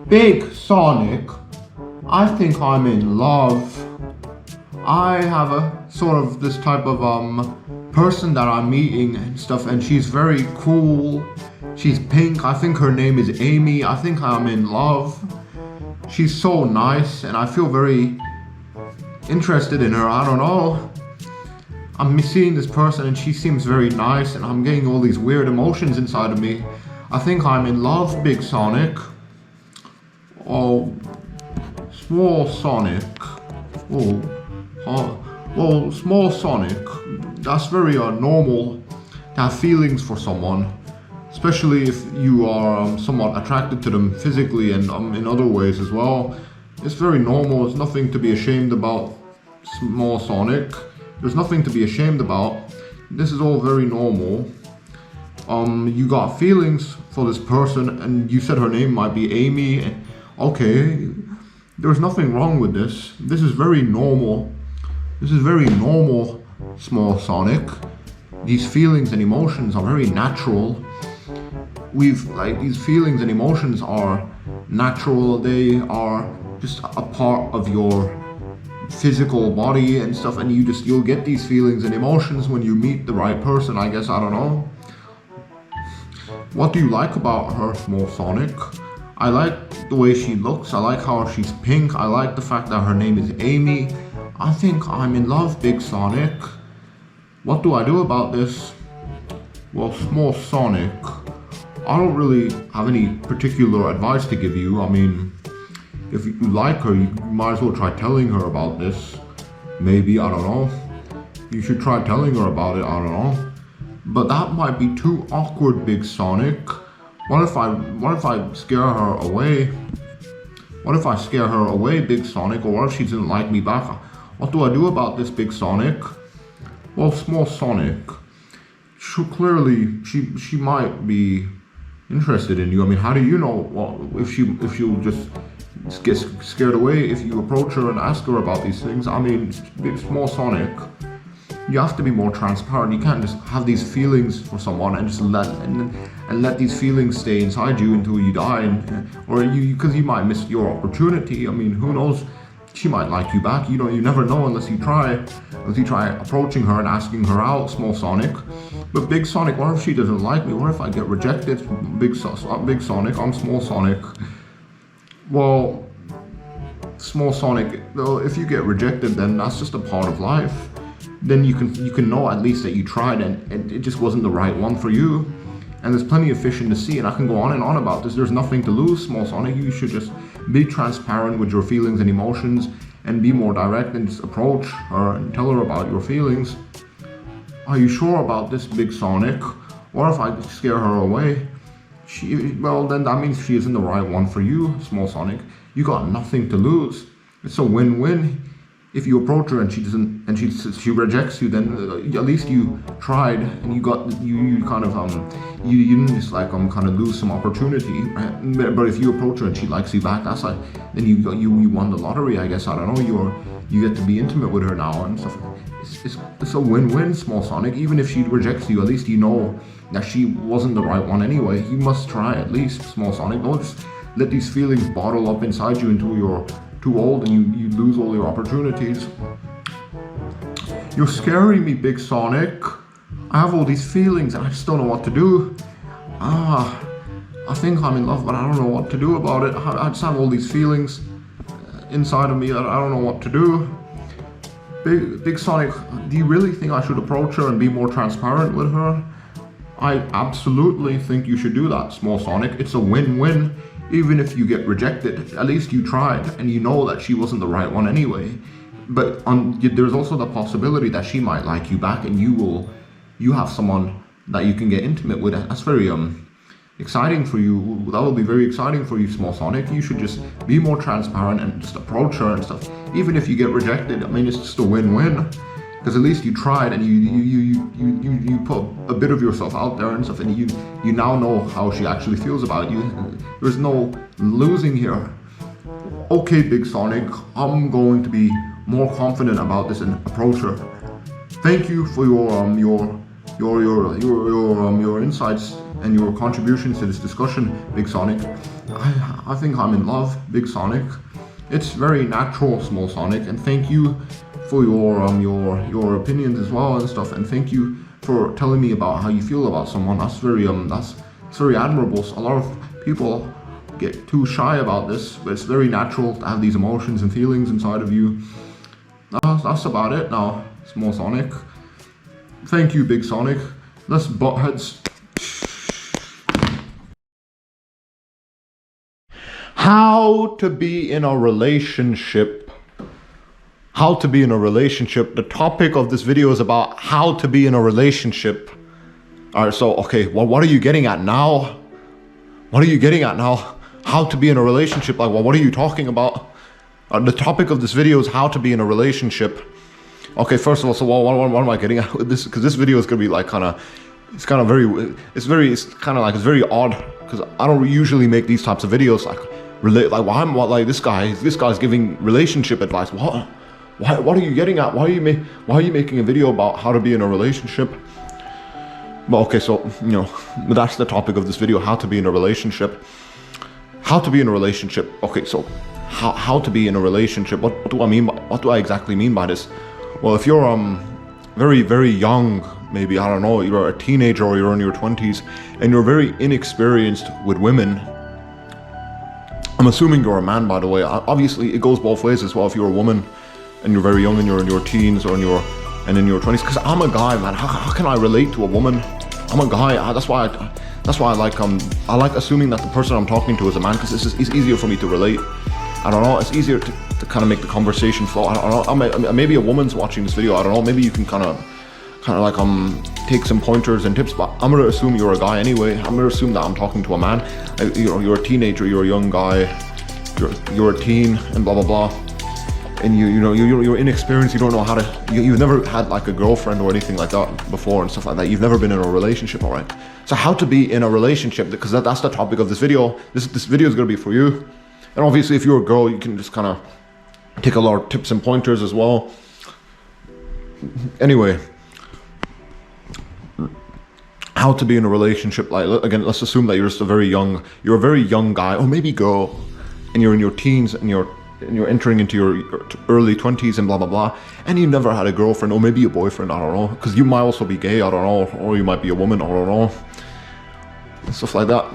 Big Sonic, I think I'm in love. I have a sort of this type of person that I'm meeting and stuff, and she's very cool. She's pink. I think her name is Amy. I think I'm in love. She's so nice, and I feel very interested in her. I don't know. I'm seeing this person, and she seems very nice, and I'm getting all these weird emotions inside of me. I think I'm in love, Big Sonic. Oh, small Sonic. Well, small Sonic. That's very normal to have feelings for someone, especially if you are somewhat attracted to them physically and in other ways as well. It's very normal. It's nothing to be ashamed about, small Sonic. There's nothing to be ashamed about. This is all very normal. You got feelings for this person, and you said her name might be Amy. Okay, there's nothing wrong with this. This is very normal. This is very normal, small Sonic. These feelings and emotions are very natural. These feelings and emotions are natural. They are just a part of your physical body and stuff, and you'll get these feelings and emotions when you meet the right person, I guess. I don't know. What do you like about her, small Sonic? I like the way she looks. I like how she's pink. I like the fact that her name is Amy. I think I'm in love, Big Sonic. What do I do about this? Well, small Sonic, I don't really have any particular advice to give you. I mean, if you like her, you might as well try telling her about this. Maybe, I don't know. You should try telling her about it, I don't know. But that might be too awkward, Big Sonic. What if I scare her away? What if I scare her away, Big Sonic? Or what if she doesn't like me back? What do I do about this, Big Sonic? Well, small Sonic, she might be interested in you. I mean, how do you know if she'll just get scared away if you approach her and ask her about these things? I mean, Big small Sonic, you have to be more transparent. You can't just have these feelings for someone and just let these feelings stay inside you until you die, because you might miss your opportunity. I mean, who knows? She might like you back. You never know unless you try approaching her and asking her out, small Sonic. But Big Sonic, what if she doesn't like me? What if I get rejected? Big Sonic, I'm small Sonic. Well, small Sonic, though, if you get rejected, then that's just a part of life. Then you can know at least that you tried and it just wasn't the right one for you. And there's plenty of fish in the sea, and I can go on and on about this. There's nothing to lose, small Sonic. You should just be transparent with your feelings and emotions and be more direct and just approach her and tell her about your feelings. Are you sure about this, Big Sonic? What if I scare her away? Well, then that means she isn't the right one for you, small Sonic. You got nothing to lose. It's a win-win. If you approach her and she rejects you, then at least you tried and you didn't just kind of lose some opportunity, right? But if you approach her and she likes you back, that's then you won the lottery, I guess. I don't know. You get to be intimate with her now and stuff. It's a win-win, small Sonic. Even if she rejects you, at least you know that she wasn't the right one anyway. You must try at least, small Sonic. Don't just let these feelings bottle up inside you until you're too old and you lose all your opportunities. You're scaring me, Big Sonic. I have all these feelings and I just don't know what to do. I think I'm in love, but I don't know what to do about it. I just have all these feelings inside of me that I don't know what to do. Big Sonic, do you really think I should approach her and be more transparent with her? I absolutely think you should do that, small Sonic. It's a win-win. Even if you get rejected, at least you tried and you know that she wasn't the right one anyway. But there's also the possibility that she might like you back and you have someone that you can get intimate with. That's very exciting for you. That will be very exciting for you, small Sonic. You should just be more transparent and just approach her and stuff. Even if you get rejected, I mean, it's just a win-win. Because at least you tried and you put a bit of yourself out there and stuff, and you now know how she actually feels about you. There's no losing here. Okay, Big Sonic, I'm going to be more confident about this and approach her. Thank you for your insights and your contributions to this discussion, Big Sonic. I think I'm in love, Big Sonic. It's very natural, Small Sonic, and thank you for your opinions as well and stuff, and thank you for telling me about how you feel about someone. That's very admirable. A lot of people get too shy about this, but it's very natural to have these emotions and feelings inside of you. That's about it now, Small Sonic. Thank you, Big Sonic. Let's butt heads. How to be in a relationship. How to be in a relationship. The topic of this video is about how to be in a relationship. Alright, so, okay, well, what are you getting at now? What are you getting at now? How to be in a relationship? Like, well, what are you talking about? The topic of this video is how to be in a relationship. Okay, first of all, so what am I getting at with this? Because this video is gonna be like it's very odd, because I don't usually make these types of videos this guy's giving relationship advice. What are you getting at? Why are you making a video about how to be in a relationship? But okay, so that's the topic of this video: how to be in a relationship. How to be in a relationship. Okay, so how to be in a relationship. What do I mean? What do I exactly mean by this? Well, if you're very, very young, maybe, I don't know, you're a teenager or you're in your 20s and you're very inexperienced with women. I'm assuming you're a man, by the way. Obviously, it goes both ways as well. If you're a woman and you're very young and you're in your teens or in your 20s, because I'm a guy, man. How can I relate to a woman? I'm a guy. That's why I like assuming that the person I'm talking to is a man, because it's easier for me to relate. I don't know, it's easier to kind of make the conversation flow. I don't know, maybe a woman's watching this video, I don't know, maybe you can kind of take some pointers and tips, but I'm gonna assume you're a guy anyway. I'm gonna assume that I'm talking to a man. You're a teenager, you're a young guy, you're a teen, and blah blah blah, and you're inexperienced, you don't know how to, you've never had like a girlfriend or anything like that before and stuff like that. You've never been in a relationship, all right? So how to be in a relationship, because that's the topic of this video. This video is gonna be for you. And obviously, if you're a girl, you can just kind of take a lot of tips and pointers as well. Anyway, how to be in a relationship. Like, again, let's assume that you're just a very young guy, or maybe girl, and you're in your teens and you're entering into your early 20s and blah blah blah, and you never had a girlfriend or maybe a boyfriend. I don't know, because you might also be gay. I don't know, or you might be a woman. I don't know, and stuff like that.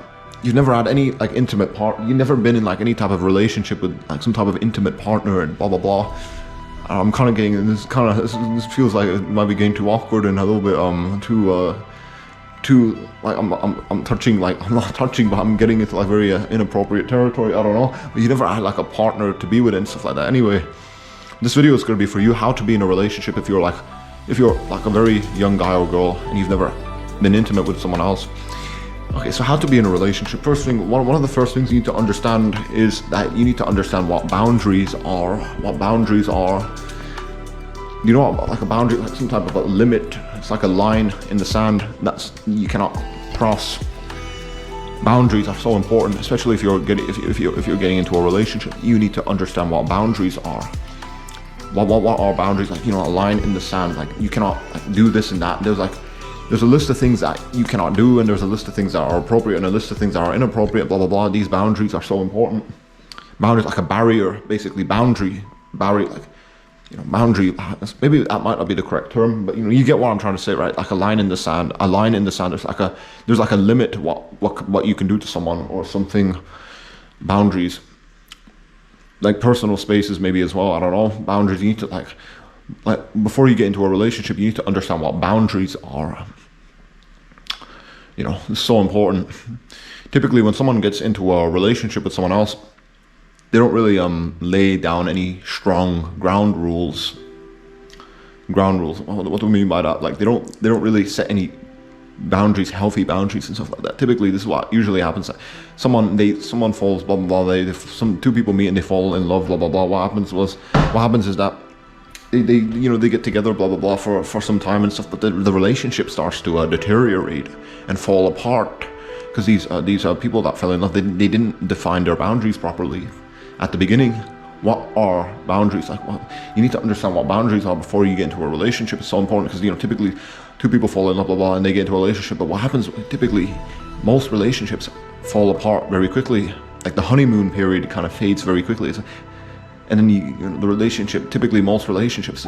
You've never had any like intimate part. You've never been in like any type of relationship with like some type of intimate partner and blah blah blah. I'm kind of getting this. This feels like it might be getting too awkward and a little bit too like I'm touching, like I'm not touching, but I'm getting into like very inappropriate territory. I don't know. But you never had like a partner to be with and stuff like that. Anyway, this video is gonna be for you: how to be in a relationship if you're like a very young guy or girl and you've never been intimate with someone else. Okay, so how to be in a relationship. First thing, one of the first things you need to understand is that you need to understand what boundaries are. What boundaries are. You know what, like a boundary, like some type of a limit. It's like a line in the sand that's you cannot cross. Boundaries are so important, especially if you're getting into a relationship. You need to understand what boundaries are. What are boundaries? Like, a line in the sand. Like, you cannot do this and that. There's a list of things that you cannot do, and there's a list of things that are appropriate and a list of things that are inappropriate, blah blah blah. These boundaries are so important. Boundaries, like a barrier, basically. Boundary, like, boundary, maybe that might not be the correct term, but you get what I'm trying to say, right? Like a line in the sand. A line in the sand, there's like a limit to what you can do to someone or something. Boundaries, like personal spaces maybe as well, I don't know. Boundaries, you need to like before you get into a relationship, you need to understand what boundaries are. It's so important. Typically when someone gets into a relationship with someone else, they don't really lay down any strong ground rules. What do we mean by that? Like, they don't really set any boundaries, healthy boundaries and stuff like that. Typically this is what usually happens. Someone falls, blah blah blah, two people meet and they fall in love, blah blah blah. What happens is that they get together, blah blah blah, for some time and stuff, but the relationship starts to deteriorate and fall apart, because these people that fell in love, they didn't define their boundaries properly at the beginning. What are boundaries? Like, you need to understand what boundaries are before you get into a relationship. It's so important, because typically two people fall in love, blah blah, and they get into a relationship, but what happens typically, most relationships fall apart very quickly. Like the honeymoon period kind of fades very quickly. And then the relationship, typically most relationships,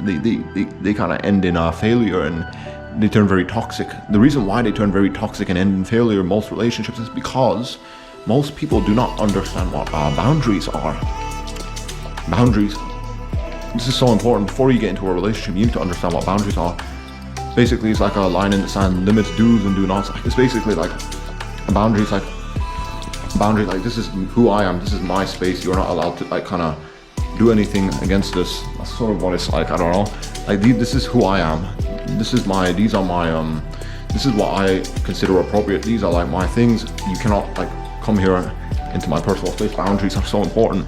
they kind of end in failure, and they turn very toxic. The reason why they turn very toxic and end in failure in most relationships is because most people do not understand what boundaries are. Boundaries. This is so important. Before you get into a relationship, you need to understand what boundaries are. Basically, it's like a line in the sand, limits do's and do nots. It's basically like boundaries, like this is who I am, this is my space, you're not allowed to like kind of do anything against this. That's sort of what it's like, I don't know. Like this is who I am, this is what I consider appropriate, these are like my things, you cannot like come here into my personal space. Boundaries are so important.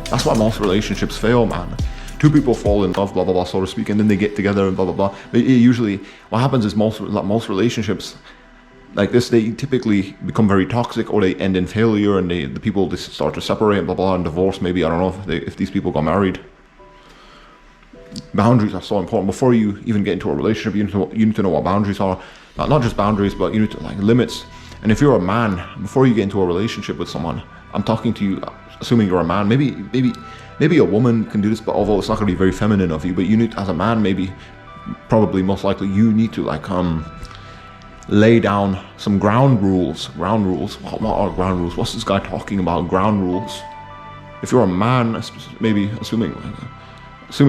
That's why most relationships fail, man. Two people fall in love, blah blah blah, so to speak, and then they get together and blah blah blah. But usually what happens is most relationships like this, they typically become very toxic, or they end in failure, and the people just start to separate, blah blah, and divorce maybe. I don't know if these people got married. Boundaries are so important. Before you even get into a relationship, you need to know what boundaries are. Not just boundaries, but you need to like limits. And if you're a man, before you get into a relationship with someone, I'm talking to you, assuming you're a man. Maybe a woman can do this, but although it's not going to be very feminine of you, but you need, as a man, probably most likely, you need to like lay down some ground rules. Ground rules. What are ground rules? What's this guy talking about? Ground rules. If you're a man, maybe assuming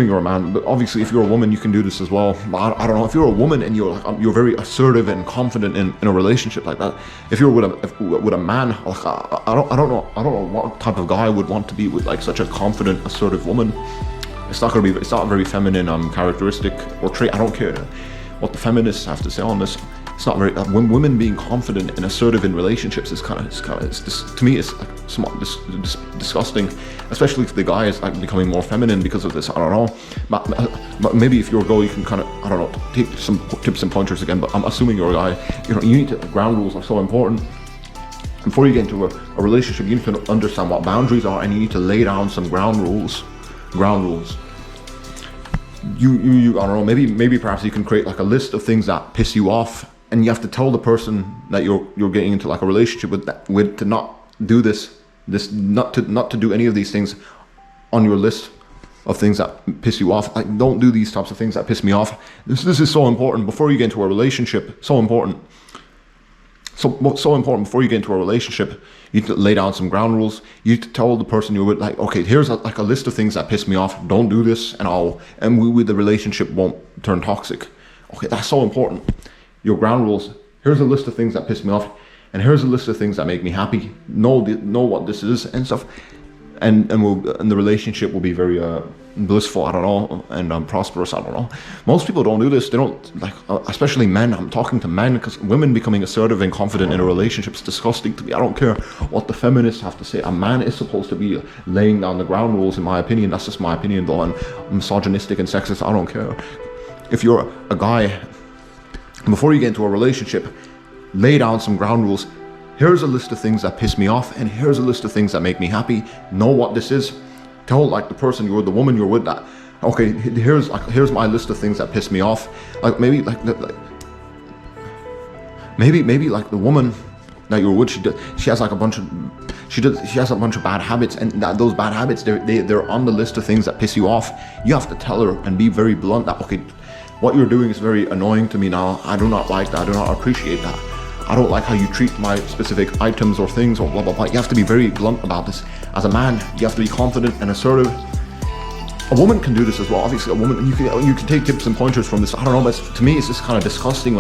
you're a man, but obviously if you're a woman, you can do this as well. But I don't know. If you're a woman and you're very assertive and confident in a relationship like that, if you're with a man, like I don't know what type of guy would want to be with like such a confident, assertive woman. It's not a very feminine characteristic or trait. I don't care what the feminists have to say on this. It's not very. When women being confident and assertive in relationships is to me it's like somewhat disgusting, especially if the guy is like becoming more feminine because of this. I don't know, but maybe if you're a girl, you can kind of, I don't know, take some tips and pointers again. But I'm assuming you're a guy. You need to. Ground rules are so important. Before you get into a relationship, you need to understand what boundaries are, and you need to lay down some ground rules. Ground rules. You I don't know. Maybe perhaps you can create like a list of things that piss you off. And you have to tell the person that you're getting into like a relationship with to not do not to do any of these things on your list of things that piss you off. Like, don't do these types of things that piss me off. This is so important before you get into a relationship. So important. So important before you get into a relationship. You need to lay down some ground rules. You need to tell the person you're with, like, okay, here's a list of things that piss me off. Don't do this, and the relationship won't turn toxic. Okay, that's so important. Your ground rules. Here's a list of things that piss me off, and here's a list of things that make me happy. Know what this is and stuff, and the relationship will be very blissful. I don't know, and prosperous. I don't know. Most people don't do this. They don't like, especially men. I'm talking to men, because women becoming assertive and confident in a relationship is disgusting to me. I don't care what the feminists have to say. A man is supposed to be laying down the ground rules, in my opinion. That's just my opinion, though. I'm misogynistic and sexist. I don't care. If you're a guy, before you get into a relationship, lay down some ground rules. Here's a list of things that piss me off, and here's a list of things that make me happy. Know what this is. Tell like the person the woman you're with, that okay, here's my list of things that piss me off. Like maybe the woman that you're with, she has a bunch of bad habits, and those bad habits, they're on the list of things that piss you off. You have to tell her and be very blunt that, okay, what you're doing is very annoying to me now. I do not like that. I do not appreciate that. I don't like how you treat my specific items or things or blah, blah, blah. You have to be very blunt about this. As a man, you have to be confident and assertive. A woman can do this as well. Obviously, a woman, you can take tips and pointers from this. I don't know, but to me, it's just kind of disgusting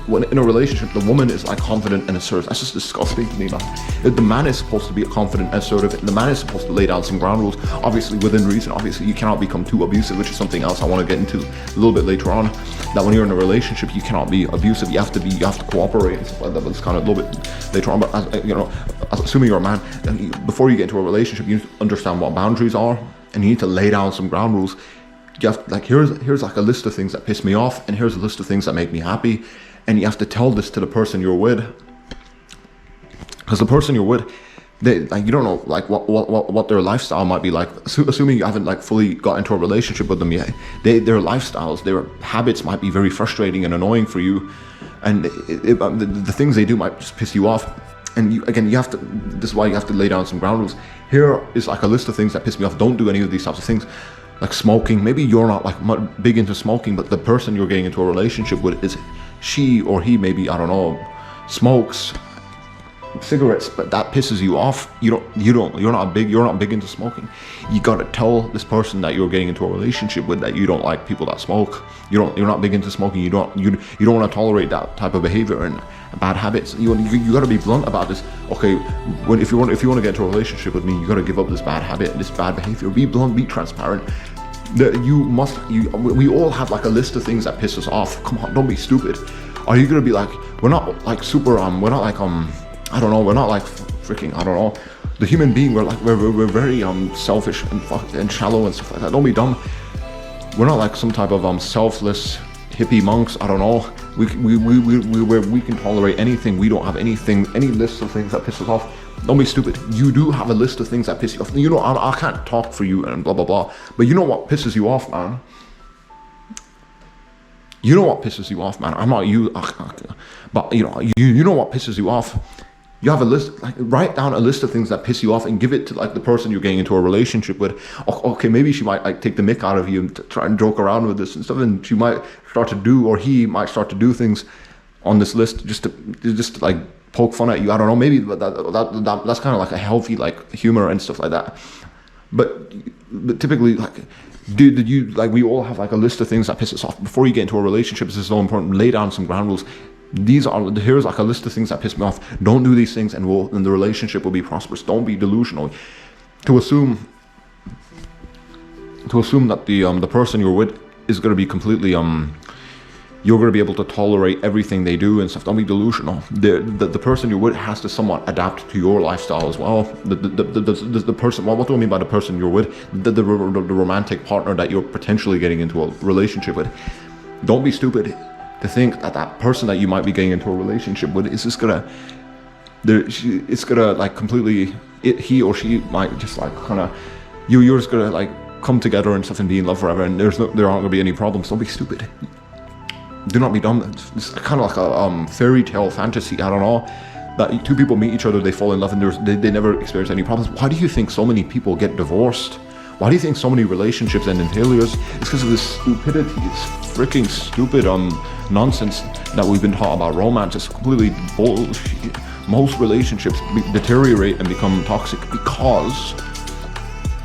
when in a relationship, the woman is like confident and assertive. That's just disgusting to me, man. The man is supposed to be confident and assertive. The man is supposed to lay down some ground rules, obviously within reason. Obviously, you cannot become too abusive, which is something else I want to get into a little bit later on. That when you're in a relationship, you cannot be abusive. You have to cooperate and stuff like that. But it's kind of a little bit later on. But assuming you're a man, before you get into a relationship, you need to understand what boundaries are. And you need to lay down some ground rules. You have to, like, here's like a list of things that piss me off, and here's a list of things that make me happy. And you have to tell this to the person you're with, because the person you're with, you don't know like what their lifestyle might be like. Assuming you haven't like fully got into a relationship with them yet, their lifestyles, their habits might be very frustrating and annoying for you. and the things they do might just piss you off. And you have to. This is why you have to lay down some ground rules. Here is like a list of things that piss me off. Don't do any of these types of things, like smoking. Maybe you're not like big into smoking, but the person you're getting into a relationship with is she or he, maybe, I don't know, smokes cigarettes, but that pisses you off. You're not big into smoking. You gotta tell this person that you're getting into a relationship with that you don't like people that smoke. You're not big into smoking. You don't want to tolerate that type of behavior and bad habits. You gotta be blunt about this. Okay, if you want to get into a relationship with me, you gotta give up this bad habit, this bad behavior. Be blunt, be transparent. We all have like a list of things that piss us off. Come on, don't be stupid. Are you gonna be like, we're not like super we're not like I don't know, we're not like freaking, I don't know, the human being, we're very selfish and shallow and stuff like that. Don't be dumb. We're not like some type of selfless hippie monks. I don't know. We can tolerate anything. We don't have any list of things that piss us off. Don't be stupid. You do have a list of things that piss you off. You know, I can't talk for you and blah blah blah, but you know what pisses you off, man. You know what pisses you off, man. I'm not you, but you know what pisses you off. You have a list, like write down a list of things that piss you off and give it to like the person you're getting into a relationship with. Okay, maybe she might like take the mick out of you and try and joke around with this and stuff, and she might start to do, or he might start to do things on this list just to like poke fun at you. I don't know. Maybe that's kind of like a healthy like humor and stuff like that. But typically, like, did you like, we all have like a list of things that piss us off. Before you get into a relationship, this is so important. Lay down some ground rules. Here's like a list of things that piss me off. Don't do these things, and the relationship will be prosperous. Don't be delusional. To assume that the person you're with is going to be completely you're going to be able to tolerate everything they do and stuff. Don't be delusional. The person you're with has to somewhat adapt to your lifestyle as well. The person, what do I mean by the person you're with? The romantic partner that you're potentially getting into a relationship with. Don't be stupid to think that person that you might be getting into a relationship with is just it's gonna like completely, he or she might just like kind of, you're just gonna like come together and stuff and be in love forever, and there aren't gonna be any problems. Don't be stupid. Do not be dumb. It's kind of like a fairy tale fantasy. I don't know, that two people meet each other, they fall in love, and they never experience any problems. Why do you think so many people get divorced? Why do you think so many relationships end in failures? It's because of this stupidity, this freaking stupid nonsense that we've been taught about romance. It's completely bullshit. Most relationships deteriorate and become toxic because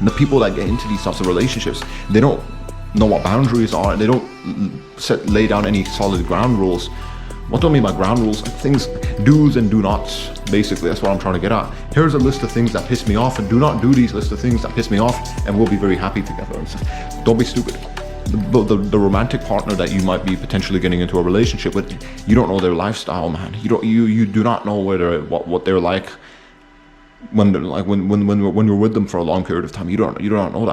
the people that get into these types of relationships, they don't know what boundaries are. They don't lay down any solid ground rules. What do I mean by ground rules? Like things, do's and do nots. Basically, that's what I'm trying to get at. Here's a list of things that piss me off, and do not do these list of things that piss me off, and we'll be very happy together and stuff. Don't be stupid. The romantic partner that you might be potentially getting into a relationship with, you don't know their lifestyle, man. You do not know what they're like when you're with them for a long period of time. You don't know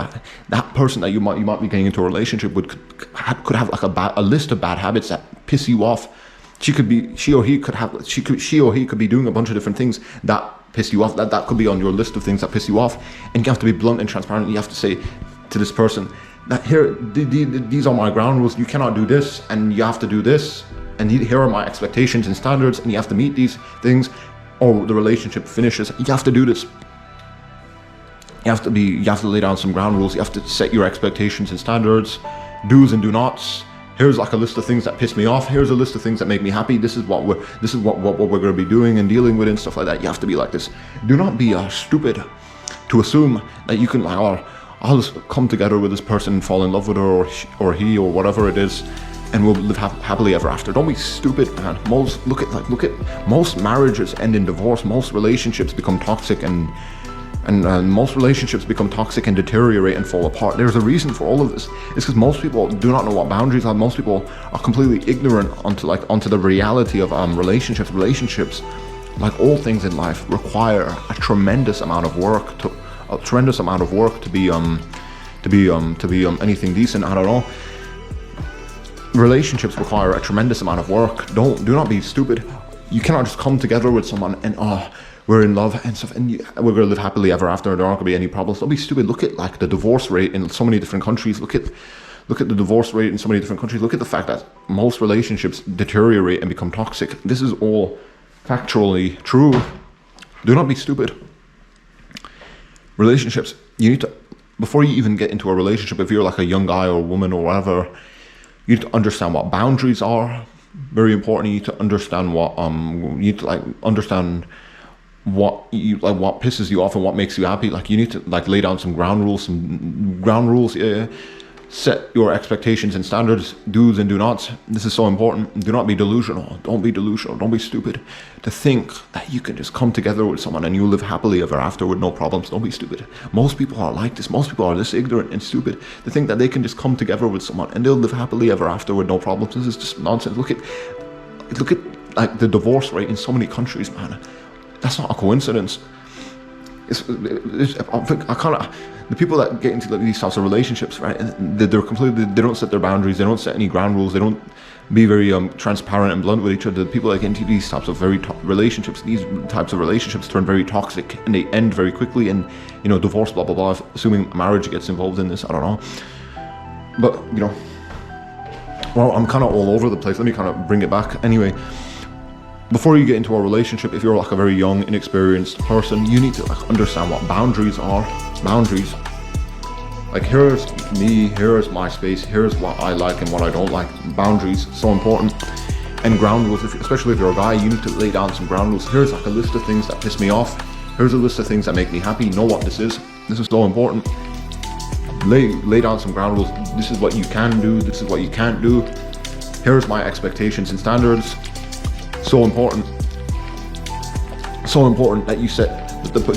that person that you might be getting into a relationship with could have like a list of bad habits that piss you off. She or he could be doing a bunch of different things that piss you off. That could be on your list of things that piss you off, and you have to be blunt and transparent. You have to say to this person that these are my ground rules. You cannot do this, and you have to do this, and here are my expectations and standards, and you have to meet these things, or the relationship finishes. You have to do this. You have to lay down some ground rules. You have to set your expectations and standards, do's and do nots. Here's like a list of things that piss me off. Here's a list of things that make me happy. This is what we're going to be doing and dealing with and stuff like that. You have to be like this. Do not be stupid to assume that you can like, oh, I'll just come together with this person and fall in love with her or he or whatever it is, and we'll live happily ever after. Don't be stupid, man. Look at most marriages end in divorce. Most relationships become toxic and most relationships become toxic and deteriorate and fall apart. There's a reason for all of this. It's because most people do not know what boundaries are. Most people are completely ignorant onto the reality of relationships. Relationships, like all things in life, require a tremendous amount of work to be anything decent. I don't know. Relationships require a tremendous amount of work. Do not be stupid. You cannot just come together with someone and we're in love and stuff, and we're going to live happily ever after. There aren't going to be any problems. Don't be stupid. Look at like the divorce rate in so many different countries. Look at Look at the divorce rate in so many different countries. Look at the fact that most relationships deteriorate and become toxic. This is all factually true. Do not be stupid. Relationships, you need to, before you even get into a relationship, if you're like a young guy or woman or whatever, you need to understand what boundaries are. Very important. You need to understand what you need to like understand what you like, what pisses you off and what makes you happy. Like you need to like lay down some ground rules. Yeah. Set your expectations and standards, do's and do nots. This is so important. Do not be delusional. Don't be delusional. Don't be stupid. To think that you can just come together with someone and you live happily ever after with no problems. Don't be stupid. Most people are like this. Most people are this ignorant and stupid to think that they can just come together with someone and they'll live happily ever after with no problems. This is just nonsense. Look at like the divorce rate in so many countries, man. That's not a coincidence. I kind of, the people that get into these types of relationships, right? They're completely, they don't set their boundaries. They don't set any ground rules. They don't be very transparent and blunt with each other. The people that get into these types of relationships, these types of relationships turn very toxic and they end very quickly. And you know, divorce, blah blah blah. Assuming marriage gets involved in this, I don't know. But you know, well, I'm kind of all over the place. Let me kind of bring it back anyway. Before you get into a relationship, if you're like a very young, inexperienced person, you need to like understand what boundaries are. Boundaries. Like here's me, here's my space, here's what I like and what I don't like. Boundaries, so important. And ground rules, especially if you're a guy, you need to lay down some ground rules. Here's like a list of things that piss me off. Here's a list of things that make me happy. Know what this is. This is so important. Lay down some ground rules. This is what you can do. This is what you can't do. Here's my expectations and standards. So important. So important that you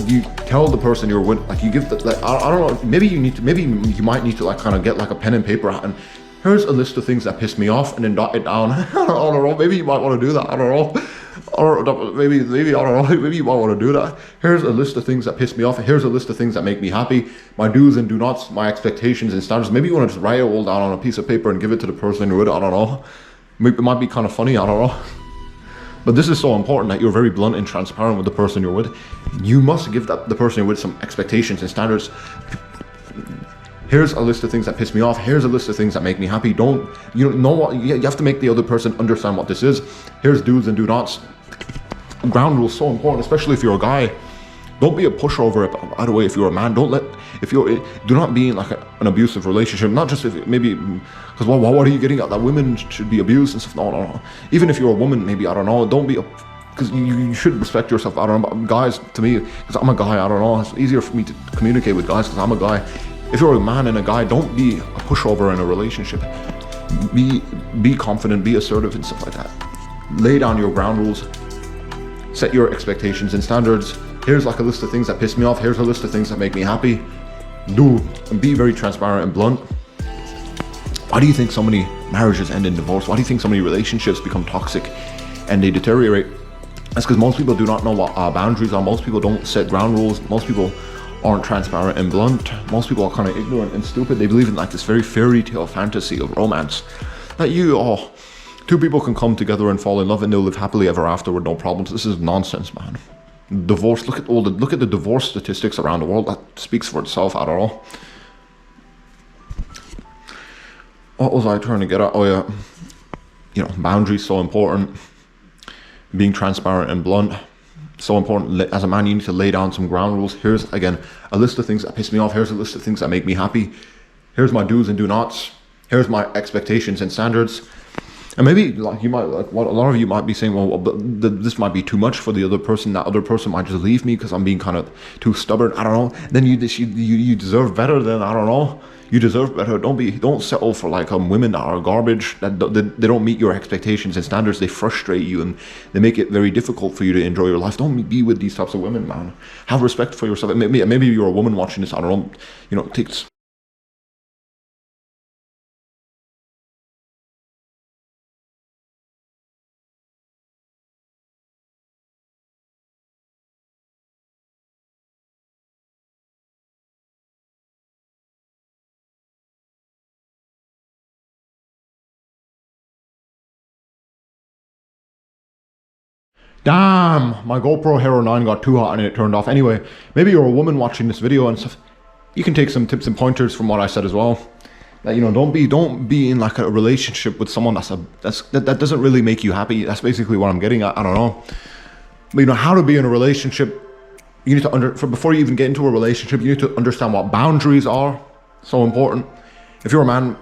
you tell the person you're with, like you give the, like, I don't know, maybe you might need to like kind of get like a pen and paper out and here's a list of things that piss me off and then dot it down. I don't know, maybe you might want to do that. I don't know. Maybe I don't know, maybe you might want to do that. Here's a list of things that piss me off. Here's a list of things that make me happy. My do's and do nots, my expectations and standards. Maybe you want to just write it all down on a piece of paper and give it to the person you're with. I don't know. It might be kind of funny, I don't know. But this is so important that you're very blunt and transparent with the person you're with. You must give the person you're with some expectations and standards. Here's a list of things that piss me off. Here's a list of things that make me happy. You know what? You have to make the other person understand what this is. Here's do's and do nots. Ground rules so important, especially if you're a guy. Don't be a pushover. By the way, if you're a man, do not be in like an abusive relationship. Not just if maybe, because what are you getting at? That women should be abused and stuff. No. Even if you're a woman, maybe, I don't know. Don't be because you should respect yourself. I don't know. Guys, to me, because I'm a guy, I don't know. It's easier for me to communicate with guys because I'm a guy. If you're a man and a guy, don't be a pushover in a relationship. Be confident, be assertive and stuff like that. Lay down your ground rules. Set your expectations and standards. Here's like a list of things that piss me off. Here's a list of things that make me happy. And be very transparent and blunt. Why do you think so many marriages end in divorce? Why do you think so many relationships become toxic and they deteriorate? That's because most people do not know what boundaries are. Most people don't set ground rules. Most people aren't transparent and blunt. Most people are kind of ignorant and stupid. They believe in like this very fairy tale fantasy of romance that two people can come together and fall in love and they'll live happily ever after with no problems. This is nonsense, man. Divorce. Look at the divorce statistics around the world. That speaks for itself. I don't know. What was I trying to get at? Oh yeah, you know, boundaries so important. Being transparent and blunt, so important. As a man, you need to lay down some ground rules. Here's again a list of things that piss me off. Here's a list of things that make me happy. Here's my do's and do nots. Here's my expectations and standards. And maybe like you might, like what a lot of you might be saying, well, this might be too much for the other person. That other person might just leave me because I'm being kind of too stubborn. I don't know. Then you deserve better. Then I don't know. You deserve better. Don't settle for like women that are garbage. That they don't meet your expectations and standards. They frustrate you and they make it very difficult for you to enjoy your life. Don't be with these types of women, man. Have respect for yourself. Maybe you're a woman watching this. I don't know. You know, take. Damn, my GoPro Hero 9 got too hot and it turned off. Anyway, maybe you're a woman watching this video and stuff. You can take some tips and pointers from what I said as well. That, you know, don't be in like a relationship with someone that doesn't really make you happy. That's basically what I'm getting at. I don't know. But you know, how to be in a relationship, you need to before you even get into a relationship, you need to understand what boundaries are. So important. If you're a man,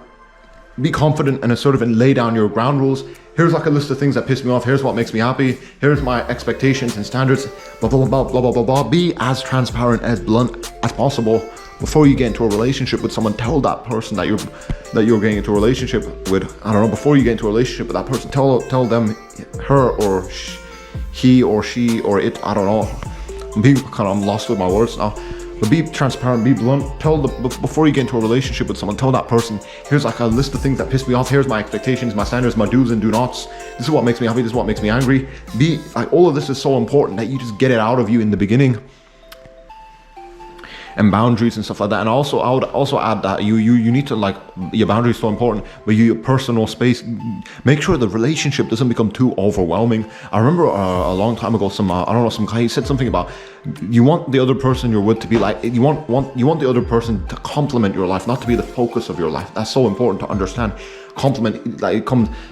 be confident and assertive and lay down your ground rules. Here's like a list of things that piss me off. Here's what makes me happy. Here's my expectations and standards. Blah blah blah blah blah blah blah. Be as transparent, as blunt as possible before you get into a relationship with someone. Tell that person that you're getting into a relationship with. I don't know. Before you get into a relationship with that person, tell them, her or he or she or it. I don't know. I'm lost with my words now. But be transparent, be blunt. Before you get into a relationship with someone, tell that person, here's like a list of things that piss me off. Here's my expectations, my standards, my do's and do nots. This is what makes me happy. This is what makes me angry. All of this is so important that you just get it out of you in the beginning. And boundaries and stuff like that. And also, I would also add that you need to, like, your boundaries are so important, but your personal space, make sure the relationship doesn't become too overwhelming. I remember a long time ago, some guy said something about, you want the other person you're with to be like, you want the other person to complement your life, not to be the focus of your life. That's so important to understand. Compliment, like,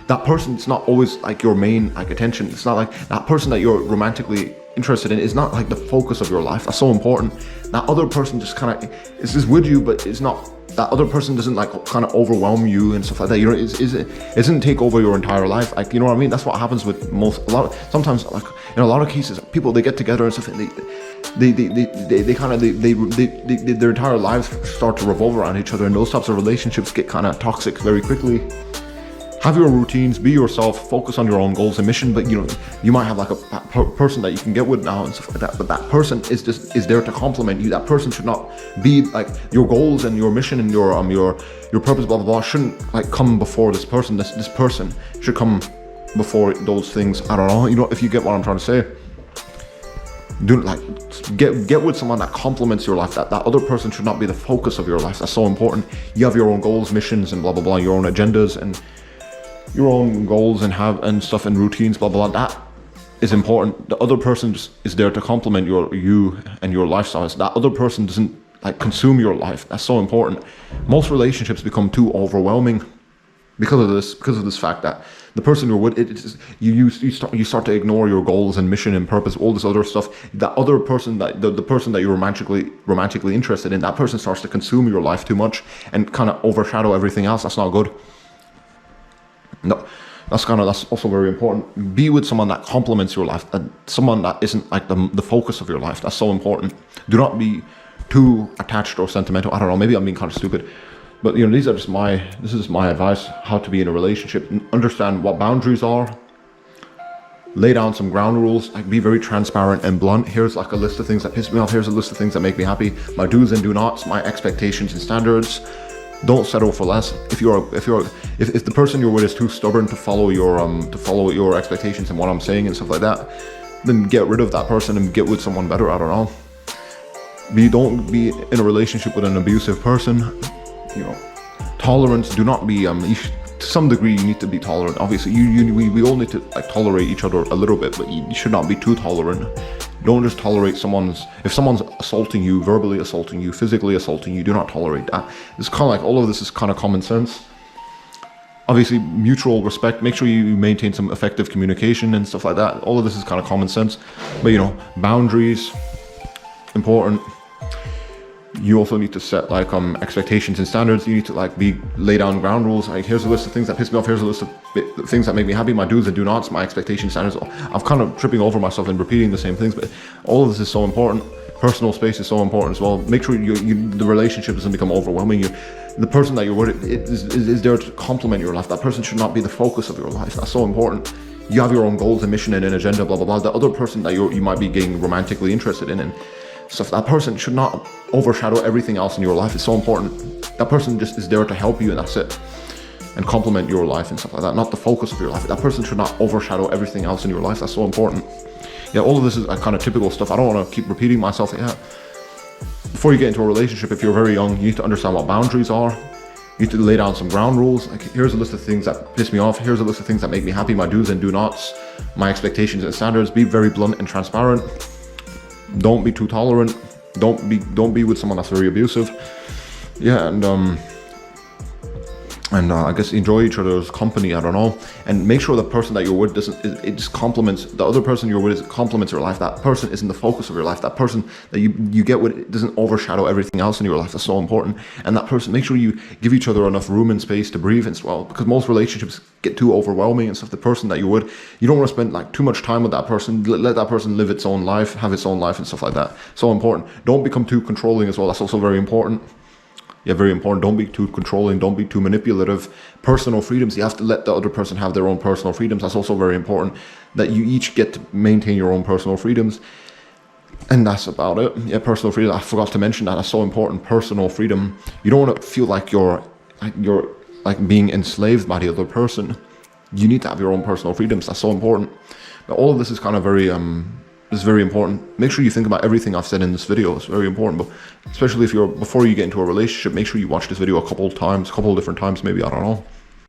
that person, it's not always like your main, like, attention. It's not like that person that you're romantically interested in is not like the focus of your life. That's so important. That other person just kind of is just with you, but it's not, that other person doesn't like kind of overwhelm you and stuff like that. You know, isn't take over your entire life. Like, you know what I mean? That's what happens with sometimes, like, in a lot of cases, people, they get together and stuff, and their entire lives start to revolve around each other, and those types of relationships get kind of toxic very quickly. Have your routines, be yourself, focus on your own goals and mission. But you know, you might have like a person that you can get with now and stuff like that, but that person is there to complement you. That person should not be like, your goals and your mission and your purpose, blah blah blah, shouldn't like come before this person. This person should come before those things. I don't know, you know, if you get what I'm trying to say. Get with someone that complements your life. That other person should not be the focus of your life. That's so important. You have your own goals, missions, and blah blah blah, your own agendas and your own goals and stuff and routines, blah blah blah. That is important. The other person just is there to complement you and your lifestyles. That other person doesn't like consume your life. That's so important. Most relationships become too overwhelming because of this fact that the person you're with, you start to ignore your goals and mission and purpose, all this other stuff. That other person, the person that you're romantically interested in, that person starts to consume your life too much and kind of overshadow everything else. That's not good. No, that's also very important. Be with someone that complements your life, and someone that isn't like the focus of your life. That's so important. Do not be too attached or sentimental. I don't know, maybe I'm being kind of stupid, but you know, this is just my advice, how to be in a relationship. Understand what boundaries are. Lay down some ground rules, like be very transparent and blunt. Here's like a list of things that piss me off. Here's a list of things that make me happy. My do's and do nots, my expectations and standards. Don't settle for less. If the person you're with is too stubborn to follow your expectations and what I'm saying and stuff like that, then get rid of that person and get with someone better. I don't know. Don't be in a relationship with an abusive person. You know, tolerance. Do not be to some degree you need to be tolerant. Obviously, we all need to like tolerate each other a little bit, but you should not be too tolerant. Don't just tolerate if someone's assaulting you, verbally assaulting you, physically assaulting you, do not tolerate that. It's kind of like, all of this is kind of common sense. Obviously, mutual respect, make sure you maintain some effective communication and stuff like that. All of this is kind of common sense. But you know, boundaries, important. You also need to set like expectations and standards. You need to like lay down ground rules. Like, here's a list of things that piss me off. Here's a list of things that make me happy. My do's and do nots, my expectations, standards. I'm kind of tripping over myself and repeating the same things, but all of this is so important. Personal space is so important as well. Make sure the relationship doesn't become overwhelming. The person that you're with is there to complement your life. That person should not be the focus of your life. That's so important. You have your own goals and mission and an agenda, blah blah blah. The other person that you might be getting romantically interested in and stuff, that person should not overshadow everything else in your life. It's so important. That person just is there to help you, and that's it, and complement your life and stuff like that, not the focus of your life. That person should not overshadow everything else in your life. That's so important. Yeah, all of this is kind of typical stuff. I don't want to keep repeating myself. Yeah, before you get into a relationship, if you're very young, you need to understand what boundaries are. You need to lay down some ground rules. Like, here's a list of things that piss me off. Here's a list of things that make me happy. My do's and do nots, my expectations and standards. Be very blunt and transparent. Don't be too tolerant. Don't be with someone that's very abusive. Yeah, and and I guess enjoy each other's company. I don't know, and make sure the person that you're with it just complements the other person you're with. It complements your life. That person isn't the focus of your life. That person that you get with, it doesn't overshadow everything else in your life. That's so important. And that person, make sure you give each other enough room and space to breathe as well, because most relationships get too overwhelming and stuff. The person that you're with, you don't want to spend like too much time with that person. Let that person live its own life, have its own life and stuff like that. So important. Don't become too controlling as well. That's also very important. Yeah, very important. Don't be too controlling. Don't be too manipulative. Personal freedoms. You have to let the other person have their own personal freedoms. That's also very important, that you each get to maintain your own personal freedoms. And that's about it. Yeah, personal freedom. I forgot to mention that. That's so important. Personal freedom. You don't want to feel like you're like being enslaved by the other person. You need to have your own personal freedoms. That's so important. But all of this is kind of very is very important. Make sure you think about everything I've said in this video. It's very important, but especially if before you get into a relationship, make sure you watch this video a couple different times, maybe, I don't know.